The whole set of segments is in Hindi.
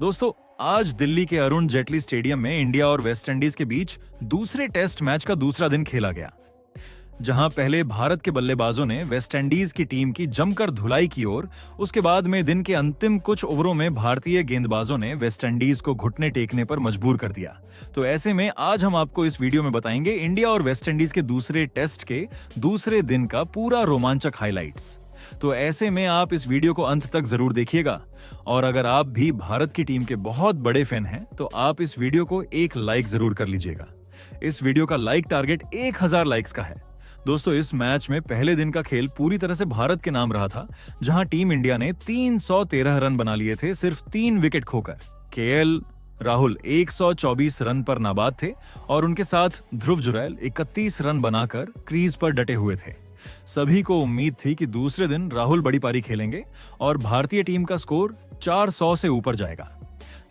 दोस्तों, आज दिल्ली के अरुण जेटली स्टेडियम में इंडिया और वेस्ट इंडीज के बीच दूसरे टेस्ट मैच का दूसरा दिन खेला गया, जहां पहले भारत के बल्लेबाजों ने वेस्ट इंडीज की टीम की जमकर धुलाई की और उसके बाद में दिन के अंतिम कुछ ओवरों में भारतीय गेंदबाजों ने वेस्ट इंडीज को घुटने टेकने पर मजबूर कर दिया। तो ऐसे में आज हम आपको इस वीडियो में बताएंगे इंडिया और वेस्ट इंडीज के दूसरे टेस्ट के दूसरे दिन का पूरा रोमांचक हाइलाइट्स। तो ऐसे में आप इस वीडियो को अंत तक जरूर देखिएगा, और अगर आप भी भारत की टीम के बहुत बड़े फैन हैं तो आप इस वीडियो को एक लाइक जरूर कर लीजिएगा। इस वीडियो का लाइक टारगेट 1000 लाइक्स का है। दोस्तों, इस मैच में पहले दिन का खेल पूरी तरह से भारत के नाम रहा था, जहां टीम इंडिया ने 313 रन बना लिए थे सिर्फ 3 विकेट खोकर। केएल राहुल 124 रन पर नाबाद थे और उनके साथ ध्रुव जुरैल 31 रन बनाकर क्रीज पर डटे हुए थे। सभी को उम्मीद थी कि दूसरे दिन राहुल बड़ी पारी खेलेंगे और भारतीय टीम का स्कोर 400 से ऊपर जाएगा।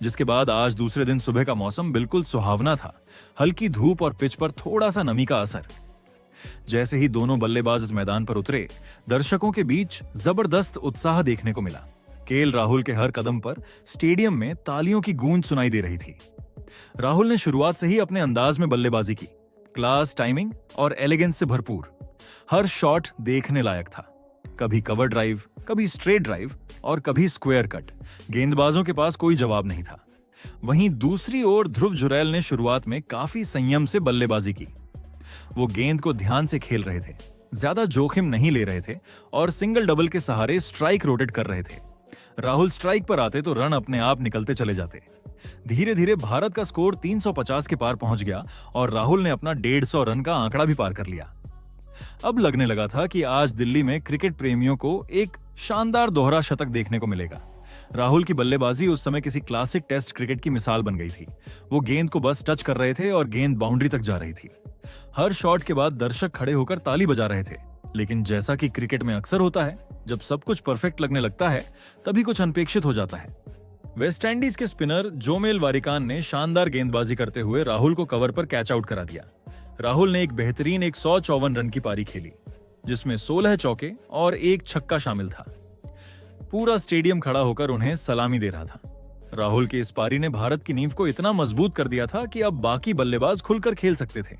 जिसके बाद आज दूसरे दिन सुबह का मौसम बिल्कुल सुहावना था, हल्की धूप और पिच पर थोड़ा सा नमी का असर। जैसे ही दोनों बल्लेबाज मैदान पर उतरे, दर्शकों के बीच जबरदस्त उत्साह देखने को मिला। केएल राहुल के हर कदम पर स्टेडियम में तालियों की गूंज सुनाई दे रही थी। राहुल ने शुरुआत से ही अपने अंदाज में बल्लेबाजी की, क्लास, टाइमिंग और एलिगेंस से भरपूर। हर शॉट देखने लायक था, कभी कवर ड्राइव, कभी स्ट्रेट ड्राइव और कभी स्क्वायर कट। गेंदबाजों के पास कोई जवाब नहीं था। वहीं दूसरी ओर ध्रुव जुरैल ने शुरुआत में काफी संयम से बल्लेबाजी की। वो गेंद को ध्यान से खेल रहे थे, ज्यादा जोखिम नहीं ले रहे थे और सिंगल डबल के सहारे स्ट्राइक रोटेट कर रहे थे। राहुल स्ट्राइक पर आते तो रन अपने आप निकलते चले जाते। धीरे धीरे भारत का स्कोर 350 के पार पहुंच गया और राहुल ने अपना 150 रन का आंकड़ा भी पार कर लिया। अब लगने लगा था कि आज दिल्ली में क्रिकेट प्रेमियों को एक शानदार दोहरा शतक देखने को मिलेगा। राहुल की बल्लेबाजी उस समय किसी क्लासिक टेस्ट क्रिकेट की मिसाल बन गई थी। वो गेंद को बस टच कर रहे थे और गेंद बाउंड्री तक जा रही थी। हर शॉट के बाद दर्शक खड़े होकर ताली बजा रहे थे। लेकिन जैसा कि क्रिकेट में अक्सर होता है, जब सब कुछ परफेक्ट लगने लगता है तभी कुछ अनपेक्षित हो जाता है। वेस्ट इंडीज के स्पिनर जोमेल वारिकान ने शानदार गेंदबाजी करते हुए राहुल को कवर पर कैच आउट करा दिया। राहुल ने एक बेहतरीन 154 रन की पारी खेली, जिसमें 16 चौके और 1 छक्का शामिल था। पूरा स्टेडियम खड़ा होकर उन्हें सलामी दे रहा था। राहुल की इस पारी ने भारत की नींव को इतना मजबूत कर दिया था कि अब बाकी बल्लेबाज खुलकर खेल सकते थे।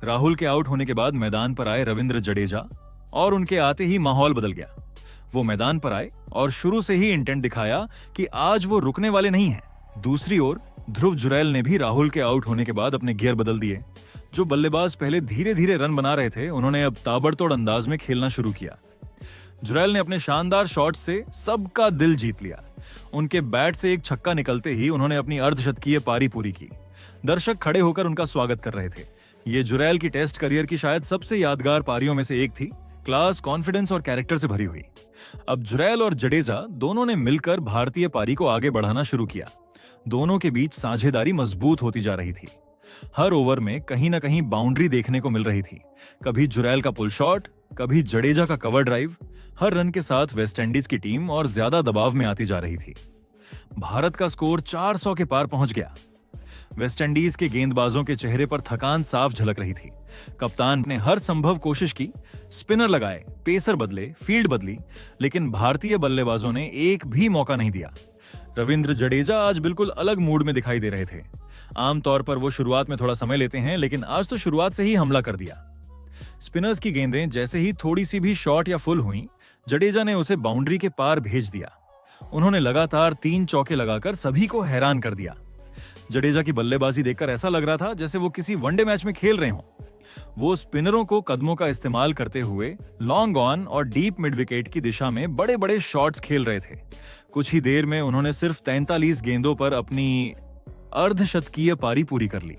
राहुल के आउट होने के बाद मैदान पर आए रविंद्र जडेजा और उनके आते ही माहौल बदल गया। वो मैदान पर आए और शुरू से ही इंटेंट दिखाया कि आज वो रुकने वाले नहीं हैं। दूसरी ओर ध्रुव जुरैल ने भी राहुल के आउट होने के बाद अपने गियर बदल दिए। जो बल्लेबाज पहले धीरे धीरे रन बना रहे थे, उन्होंने अब ताबड़तोड़ अंदाज में खेलना शुरू किया। जुरैल ने अपने शानदार शॉट से सबका दिल जीत लिया। उनके बैट से एक छक्का निकलते ही उन्होंने अपनी अर्धशतकीय पारी पूरी की। दर्शक खड़े होकर उनका स्वागत कर रहे थे। ये जुरैल की टेस्ट करियर की शायद सबसे यादगार पारियों में से एक थी, क्लास, कॉन्फिडेंस और कैरेक्टर से भरी हुई। अब जुरैल और जडेजा दोनों ने मिलकर भारतीय पारी को आगे बढ़ाना शुरू किया। दोनों के बीच साझेदारी मजबूत होती जा रही थी। हर ओवर में कहीं ना कहीं बाउंड्री देखने को मिल रही थी। कभी जुरैल का पुल शॉट, कभी जडेजा का कवर ड्राइव। हर रन के साथ वेस्ट इंडीज की टीम और ज्यादा दबाव में आती जा रही थी। भारत का स्कोर 400 के पार पहुंच गया। वेस्ट इंडीज के गेंदबाजों के चेहरे पर थकान साफ झलक रही थी। कप्तान ने हर संभव कोशिश की, स्पिनर लगाए, पेसर बदले, फील्ड बदली, लेकिन भारतीय बल्लेबाजों ने एक भी मौका नहीं दिया। रविंद्र जडेजा आज बिल्कुल अलग मूड में दिखाई दे रहे थे। आमतौर पर वो शुरुआत में थोड़ा समय लेते हैं, लेकिन आज तो शुरुआत से ही हमला कर दिया। स्पिनर्स की गेंदें जैसे ही थोड़ी सी भी शॉर्ट या फुल हुई, जडेजा ने उसे बाउंड्री के पार भेज दिया। उन्होंने लगातार 3 चौके लगाकर सभी को हैरान कर दिया। जडेजा की बल्लेबाजी देखकर ऐसा लग रहा था जैसे वो किसी वनडे मैच में खेल रहे हों। वो स्पिनरों को कदमों का इस्तेमाल करते हुए लॉन्ग ऑन और डीप मिड विकेट की दिशा में बड़े बड़े शॉट्स खेल रहे थे। कुछ ही देर में उन्होंने सिर्फ 43 गेंदों पर अपनी अर्धशतकीय पारी पूरी कर ली।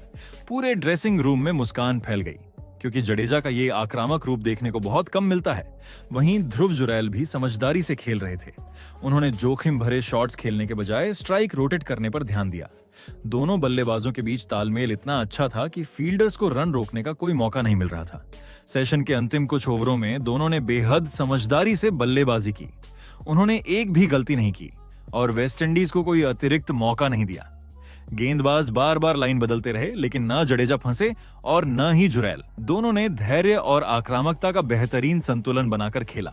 पूरे ड्रेसिंग रूम में मुस्कान फैल गई, क्योंकि जडेजा का ये आक्रामक रूप देखने को बहुत कम मिलता है। वहीं ध्रुव जुरैल भी समझदारी से खेल रहे थे। उन्होंने जोखिम भरे शॉट्स खेलने के बजाय स्ट्राइक रोटेट करने पर ध्यान दिया। दोनों बल्लेबाजों के बीच तालमेल इतना अच्छा था कि फील्डर्स को रन रोकने का कोई मौका नहीं मिल रहा था। सेशन के अंतिम कुछ ओवरों में दोनों ने बेहद समझदारी से बल्लेबाजी की। उन्होंने एक भी गलती नहीं की और वेस्ट इंडीज को कोई अतिरिक्त मौका नहीं दिया। गेंदबाज बार बार लाइन बदलते रहे, लेकिन न जडेजा फंसे और न ही जुरैल। दोनों ने धैर्य और आक्रामकता का बेहतरीन संतुलन बनाकर खेला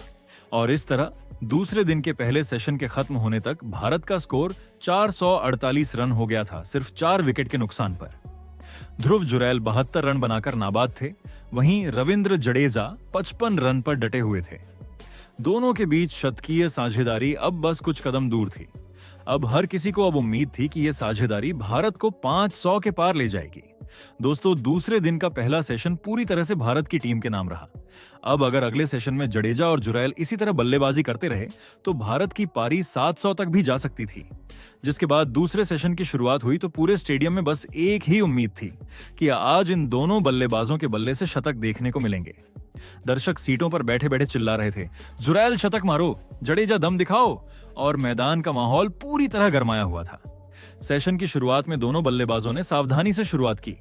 और इस तरह दूसरे दिन के पहले सेशन के खत्म होने तक भारत का स्कोर 448 रन हो गया था, सिर्फ 4 विकेट के नुकसान पर। ध्रुव जुरैल 72 रन बनाकर नाबाद थे, वहीं रविंद्र जडेजा 55 रन पर डटे हुए थे। दोनों के बीच शतकीय साझेदारी अब बस कुछ कदम दूर थी। अब हर किसी को अब उम्मीद थी कि यह साझेदारी भारत को 500 के पार ले जाएगी। दोस्तों, दूसरे दिन का पहला सेशन पूरी तरह से भारत की टीम के नाम रहा। अब अगर अगले सेशन में जडेजा और जुरैल इसी तरह बल्लेबाजी करते रहे तो भारत की पारी 700 तक भी जा सकती थी। जिसके बाद दूसरे सेशन की शुरुआत हुई तो पूरे स्टेडियम में बस एक ही उम्मीद थी कि आज इन दोनों बल्लेबाजों के बल्ले से शतक देखने को मिलेंगे। दर्शक सीटों पर बैठे बैठे चिल्ला रहे थे, जुरैल शतक मारो, जडेजा दम दिखाओ, और मैदान का माहौल पूरी तरह गरमाया हुआ था। सेशन की शुरुआत में दोनों बल्लेबाजों ने सावधानी से शुरुआत की।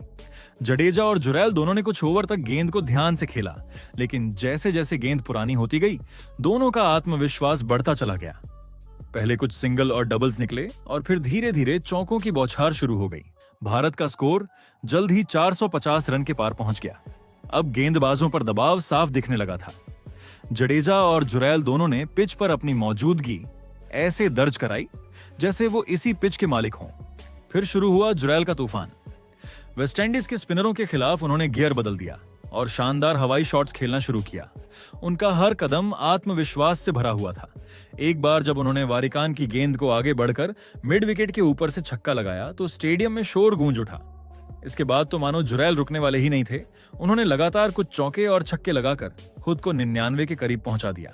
जडेजा और जुरैल दोनों ने कुछ ओवर तक गेंद को ध्यान से खेला, लेकिन जैसे जैसे गेंद पुरानी होती गई, दोनों का आत्मविश्वास बढ़ता चला गया। पहले कुछ सिंगल और डबल्स निकले और फिर धीरे धीरे चौकों की बौछार शुरू हो गई। भारत का स्कोर जल्द ही 450 रन के पार पहुंच गया। अब गेंदबाजों पर दबाव साफ दिखने लगा था। जडेजा और जुरैल दोनों ने पिच पर अपनी मौजूदगी ऐसे दर्ज कराई जैसे वो इसी पिच के मालिक हों। फिर शुरू हुआ जुरैल का तूफान। वेस्टइंडीज के स्पिनरों के खिलाफ उन्होंने गियर बदल दिया और शानदार हवाई शॉट्स खेलना शुरू किया। उनका हर कदम आत्मविश्वास से भरा हुआ था। एक बार जब उन्होंने वारिकान की गेंद को आगे बढ़कर मिड विकेट के ऊपर से छक्का लगाया तो स्टेडियम में शोर गूंज उठा। इसके बाद तो मानो जुरैल रुकने वाले ही नहीं थे। उन्होंने लगातार कुछ चौके और छक्के लगाकर खुद को 99 के करीब पहुंचा दिया।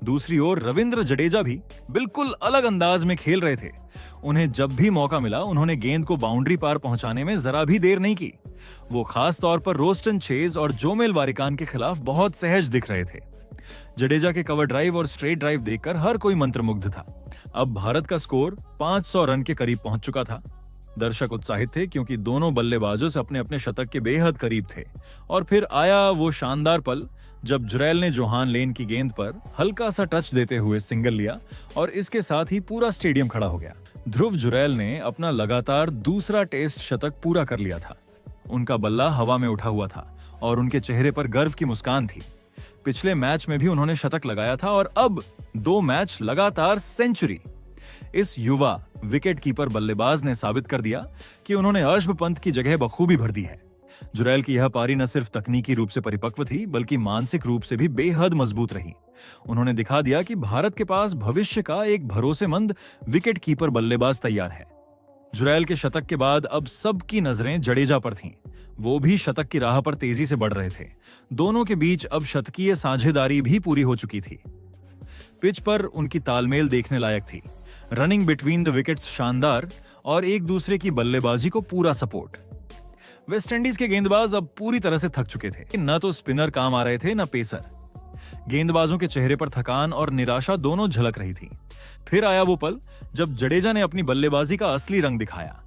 दूसरी ओर रविंद्र जडेजा भी बिल्कुल अलग अंदाज में खेल रहे थे। उन्हें जब भी मौका मिला उन्होंने गेंद को बाउंड्री पार पहुंचाने में जरा भी देर नहीं की। वो खास तौर पर रोस्टन चेज और जोमेल वारिकान के खिलाफ बहुत सहज दिख रहे थे। जडेजा के कवर ड्राइव और स्ट्रेट ड्राइव देखकर हर कोई मंत्रमुग्ध था। अब भारत का स्कोर 500 रन के करीब पहुंच चुका था। दर्शक उत्साहित थे क्योंकि दोनों बल्लेबाजों से अपने अपने शतक के बेहद करीब थे। और फिर आया वो शानदार पल जब जुरैल ने जोहान लेन की गेंद पर हल्का सा टच देते हुए सिंगल लिया और इसके साथ ही पूरा स्टेडियम खड़ा हो गया। ध्रुव जुरैल ने अपना लगातार दूसरा टेस्ट शतक पूरा कर लिया था। उनका बल्ला हवा में उठा हुआ था और उनके चेहरे पर गर्व की मुस्कान थी। पिछले मैच में भी उन्होंने शतक लगाया था और अब 2 मैच लगातार सेंचुरी। इस युवा विकेट कीपर बल्लेबाज ने साबित कर दिया कि उन्होंने अर्शभ पंत की जगह बखूबी भर दी है। जुरैल की यह पारी न सिर्फ तकनीकी रूप से परिपक्व थी बल्कि मानसिक रूप से भी बेहद मजबूत रही। उन्होंने दिखा दिया कि भारत के पास भविष्य का एक भरोसेमंद विकेट कीपर बल्लेबाज तैयार है। जुरैल के शतक के बाद अब सबकी नजरें जडेजा पर थीं। वो भी शतक की राह पर तेजी से बढ़ रहे थे। दोनों के बीच अब शतकीय साझेदारी भी पूरी हो चुकी थी। पिच पर उनकी तालमेल देखने लायक थी। रनिंग बिटवीन द विकेट्स शानदार और एक दूसरे की बल्लेबाजी को पूरा सपोर्ट। वेस्टइंडीज के गेंदबाज अब पूरी तरह से थक चुके थे। न तो स्पिनर काम आ रहे थे न पेसर। गेंदबाजों के चेहरे पर थकान और निराशा दोनों झलक रही थी। फिर आया वो पल जब जडेजा ने अपनी बल्लेबाजी का असली रंग दिखाया।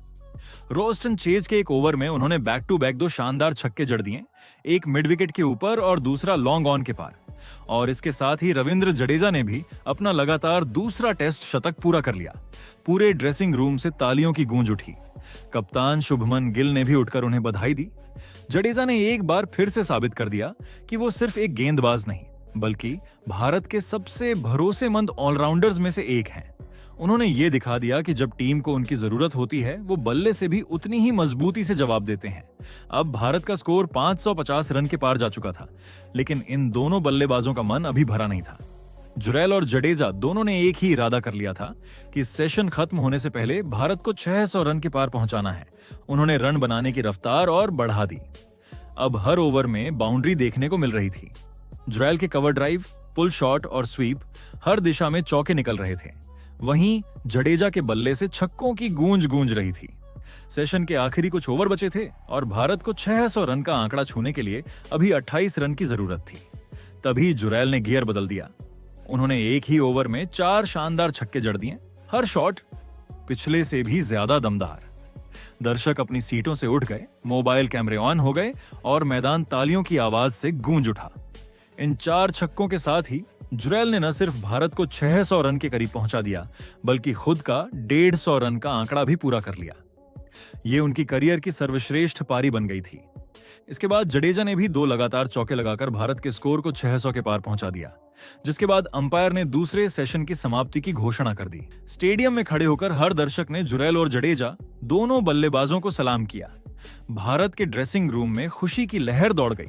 रोस्टन चेज के एक ओवर में उन्होंने बैक टू बैक 2 शानदार छक्के जड़ दिए, एक मिड विकेट के ऊपर और दूसरा लॉन्ग ऑन के पार। और इसके साथ ही रविंद्र जडेजा ने भी अपना लगातार दूसरा टेस्ट शतक पूरा कर लिया। पूरे ड्रेसिंग रूम से तालियों की गूंज उठी। कप्तान शुभमन गिल ने भी उठकर उन्हें बधाई दी। जडेजा ने एक बार फिर से साबित कर दिया कि वो सिर्फ एक गेंदबाज नहीं बल्कि भारत के सबसे भरोसेमंद ऑलराउंडर्स में से एक हैं। उन्होंने ये दिखा दिया कि जब टीम को उनकी जरूरत होती है वो बल्ले से भी उतनी ही मजबूती से जवाब देते हैं। अब भारत का स्कोर 550 रन के पार जा चुका था, लेकिन इन दोनों बल्लेबाजों का मन अभी भरा नहीं था। जुरैल और जडेजा दोनों ने एक ही इरादा कर लिया था कि सेशन खत्म होने से पहले भारत को 600 रन के पार पहुंचाना है। उन्होंने रन बनाने की रफ्तार और बढ़ा दी। अब हर ओवर में बाउंड्री देखने को मिल रही थी। जुरैल के कवर ड्राइव, पुल शॉट और स्वीप हर दिशा में चौके निकल रहे थे। वहीं जडेजा के बल्ले से छक्कों की गूंज गूंज रही थी। सेशन के आखिरी कुछ ओवर बचे थे और भारत को 600 रन का आंकड़ा छूने के लिए अभी 28 रन की जरूरत थी। तभी जुरैल ने गियर बदल दिया। उन्होंने एक ही ओवर में 4 शानदार छक्के जड़ दिए, हर शॉट पिछले से भी ज्यादा दमदार। दर्शक अपनी सीटों से उठ गए, मोबाइल कैमरे ऑन हो गए और मैदान तालियों की आवाज से गूंज उठा। इन 4 छक्कों के साथ ही जुरैल ने न सिर्फ भारत को 600 रन के करीब पहुंचा दिया बल्कि खुद का 150 रन का आंकड़ा भी पूरा कर लिया। ये उनकी करियर की सर्वश्रेष्ठ पारी बन गई थी। इसके बाद जडेजा ने भी 2 लगातार चौके लगाकर भारत के स्कोर को 600 के पार पहुंचा दिया, जिसके बाद अंपायर ने दूसरे सेशन की समाप्ति की घोषणा कर दी। स्टेडियम में खड़े होकर हर दर्शक ने जुरैल और जडेजा दोनों बल्लेबाजों को सलाम किया। भारत के ड्रेसिंग रूम में खुशी की लहर दौड़ गई।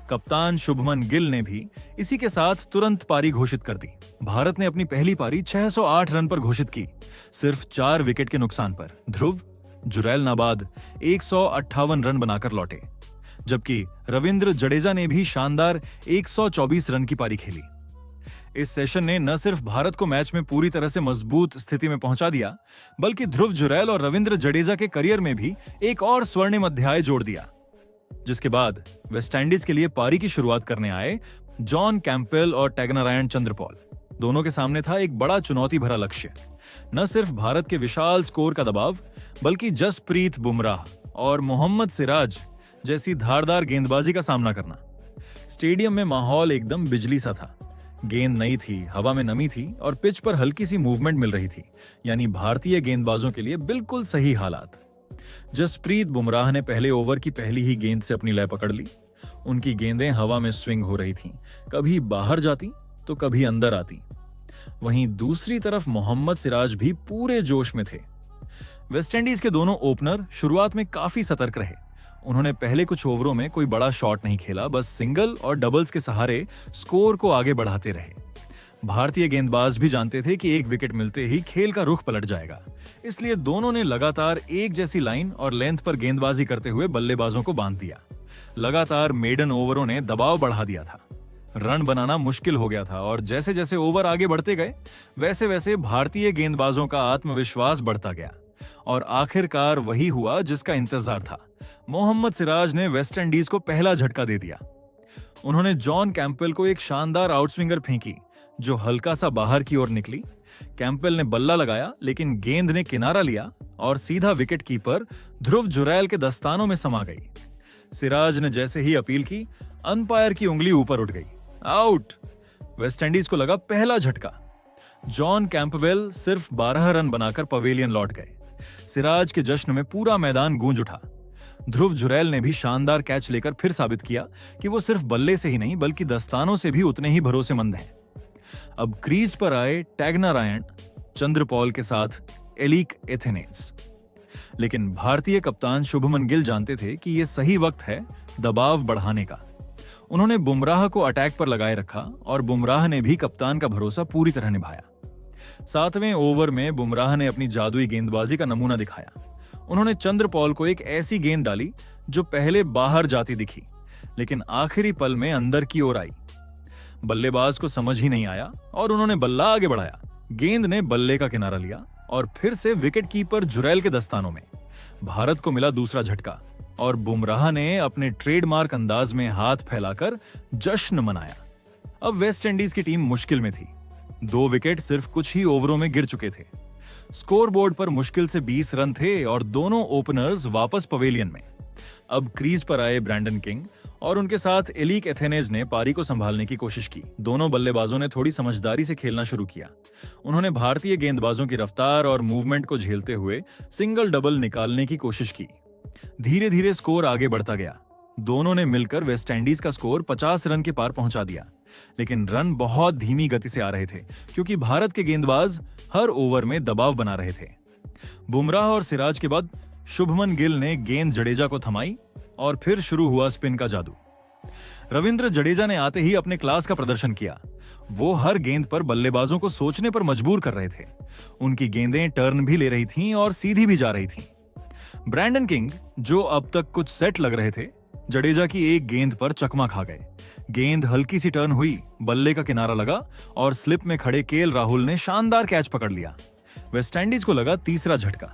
कप्तान शुभमन गिल ने भी इसी के साथ तुरंत पारी घोषित कर दी। भारत ने अपनी पहली पारी 608 रन पर घोषित की, सिर्फ 4 विकेट के नुकसान पर। ध्रुव, जुरैल नाबाद 158 रन बनाकर लौटे, जबकि रविंद्र जडेजा ने भी शानदार 124 रन की पारी खेली। इस सेशन ने न सिर्फ भारत को मैच में पूरी तरह से मजबूत स्थिति में पहुंचा दिया, बल्कि ध्रुव जुरैल और रविंद्र जडेजा के करियर में भी एक और स्वर्णिम अध्याय जोड़ दिया। जिसके बाद वेस्टइंडीज के लिए पारी की शुरुआत करने आए जॉन कैंपबेल और टैगनारायण चंद्रपॉल। दोनों के सामने था एक बड़ा चुनौती भरा लक्ष्य, न सिर्फ भारत के विशाल स्कोर का दबाव, बल्कि जसप्रीत बुमराह और मोहम्मद सिराज जैसी धारदार गेंदबाजी का सामना करना। स्टेडियम में माहौल एकदम बिजली सा था। गेंद नई थी, हवा में नमी थी और पिच पर हल्की सी मूवमेंट मिल रही थी, यानी भारतीय गेंदबाजों के लिए बिल्कुल सही हालात। जसप्रीत बुमराह ने पहले ओवर की पहली ही गेंद से अपनी लय पकड़ ली। उनकी गेंदें हवा में स्विंग हो रही थीं, कभी बाहर जाती तो कभी अंदर आती। वहीं दूसरी तरफ मोहम्मद सिराज भी पूरे जोश में थे। वेस्टइंडीज के दोनों ओपनर शुरुआत में काफी सतर्क रहे। उन्होंने पहले कुछ ओवरों में कोई बड़ा शॉट नहीं खेला, बस सिंगल और डबल्स के सहारे स्कोर को आगे बढ़ाते रहे। भारतीय गेंदबाज भी जानते थे कि एक विकेट मिलते ही खेल का रुख पलट जाएगा, इसलिए दोनों ने लगातार एक जैसी लाइन और लेंथ पर गेंदबाजी करते हुए बल्लेबाजों को बांध दिया। लगातार मेडन ओवरों ने दबाव बढ़ा दिया था। रन बनाना मुश्किल हो गया था और जैसे जैसे ओवर आगे बढ़ते गए, वैसे वैसे भारतीय गेंदबाजों का आत्मविश्वास बढ़ता गया और आखिरकार वही हुआ जिसका इंतजार था। मोहम्मद सिराज ने वेस्टइंडीज को पहला झटका दे दिया। उन्होंने जॉन कैंपबेल को एक शानदार आउटस्विंगर फेंकी जो हल्का सा बाहर की ओर निकली। कैंपबेल ने बल्ला लगाया, लेकिन गेंद ने किनारा लिया और सीधा विकेट कीपर ध्रुव जुरैल के दस्तानों में समा गई। सिराज ने जैसे ही अपील की, अंपायर की उंगली ऊपर उठ गई। आउट! वेस्टइंडीज को लगा पहला झटका। जॉन कैंपबेल सिर्फ 12 रन बनाकर पवेलियन लौट गए। सिराज के जश्न में पूरा मैदान गूंज उठा। ध्रुव जुरैल ने भी शानदार कैच लेकर फिर साबित किया कि वो सिर्फ बल्ले से ही नहीं बल्कि दस्तानों से भी उतने ही भरोसेमंद हैं। अब क्रीज पर आए टैगनारायण चंद्रपॉल के साथ एलिक एथेनेज। लेकिन भारतीय कप्तान शुभमन गिल जानते थे कि यह सही वक्त है दबाव बढ़ाने का। उन्होंने बुमराह को अटैक पर लगाए रखा और बुमराह ने भी कप्तान का भरोसा पूरी तरह निभाया। 7वें ओवर में बुमराह ने अपनी जादुई गेंदबाजी का नमूना दिखाया। उन्होंने चंद्रपॉल को एक ऐसी गेंद डाली जो पहले बाहर जाती दिखी, लेकिन आखिरी पल में अंदर की ओर आई। बल्लेबाज को समझ ही नहीं आया और उन्होंने बल्ला आगे बढ़ाया। गेंद ने बल्ले का किनारा लिया और फिर से विकेट कीपर जुरैल के दस्तानों में। भारत को मिला दूसरा झटका और बुमराह ने अपने ट्रेडमार्क अंदाज में हाथ फैलाकर जश्न मनाया। अब वेस्टइंडीज की टीम मुश्किल में थी। 2 विकेट सिर्फ कुछ ही ओवरों में गिर चुके थे। स्कोरबोर्ड पर मुश्किल से 20 रन थे और दोनों ओपनर्स वापस पवेलियन में। अब क्रीज पर आए ब्रैंडन किंग और उनके साथ एलिक एथेनेज ने पारी को संभालने की कोशिश की। दोनों बल्लेबाजों ने थोड़ी समझदारी से खेलना शुरू किया। उन्होंने भारतीय गेंदबाजों की रफ्तार और मूवमेंट को झेलते हुए सिंगल डबल निकालने की कोशिश की। धीरे धीरे स्कोर आगे बढ़ता गया। दोनों ने मिलकर वेस्टइंडीज का स्कोर 50 रन के पार पहुंचा दिया, लेकिन रन बहुत धीमी गति से आ रहे थे क्योंकि भारत के गेंदबाज हर ओवर में दबाव बना रहे थे। बुमराह और सिराज के बाद शुभमन गिल ने गेंद जडेजा को थमाई और फिर शुरू हुआ स्पिन का जादू। रविंद्र जडेजा ने आते ही अपने क्लास का प्रदर्शन किया। वो हर गेंद पर बल्लेबाजों को सोचने पर मजबूर कर रहे थे। उनकी गेंदें टर्न भी ले रही थीं और सीधी भी जा रही थीं। ब्रैंडन किंग, जो अब तक कुछ सेट लग रहे थे, जडेजा की एक गेंद पर चकमा खा गए। गेंद हल्की सी टर्न हुई, बल्ले का किनारा लगा और स्लिप में खड़े केएल राहुल ने शानदार कैच पकड़ लिया। वेस्टइंडीज को लगा तीसरा झटका।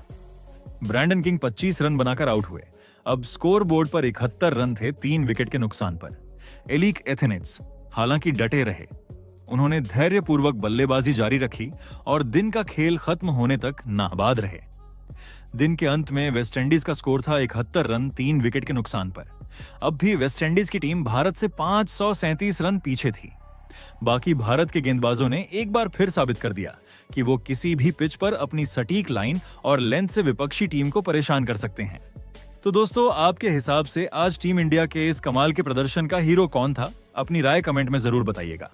ब्रैंडन किंग 25 रन बनाकर आउट हुए। अब स्कोर बोर्ड पर 71 रन थे 3 विकेट के नुकसान पर। एलिक एथेनेज हालांकि डटे रहे। उन्होंने धैर्यपूर्वक बल्लेबाजी जारी रखी और दिन का खेल खत्म होने तक नाबाद रहे। दिन के अंत में वेस्टइंडीज का स्कोर था 71 रन 3 विकेट के नुकसान पर। अब भी वेस्टइंडीज की टीम भारत से 537 रन पीछे थी। बाकी भारत के गेंदबाजों ने एक बार फिर साबित कर दिया कि वो किसी भी पिच पर अपनी सटीक लाइन और लेंथ से विपक्षी टीम को परेशान कर सकते हैं। तो दोस्तों, आपके हिसाब से आज टीम इंडिया के इस कमाल के प्रदर्शन का हीरो कौन था? अपनी राय कमेंट में जरूर बताइएगा।